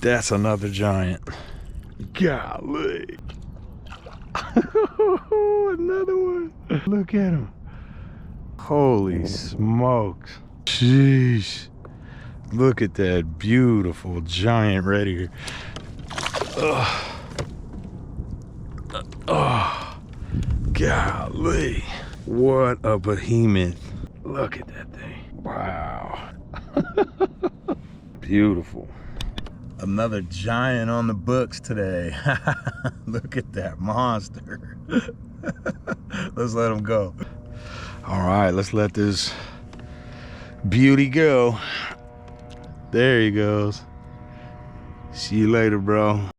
That's another giant. Golly. Another one. Look at him. Holy smokes. Jeez. Look at that beautiful giant right here. Oh, golly. What a behemoth. Look at that thing. Wow. Beautiful. Another giant on the books today. Look at that monster. Let's let him go. All right, let's let this beauty go. There he goes. See you later, bro.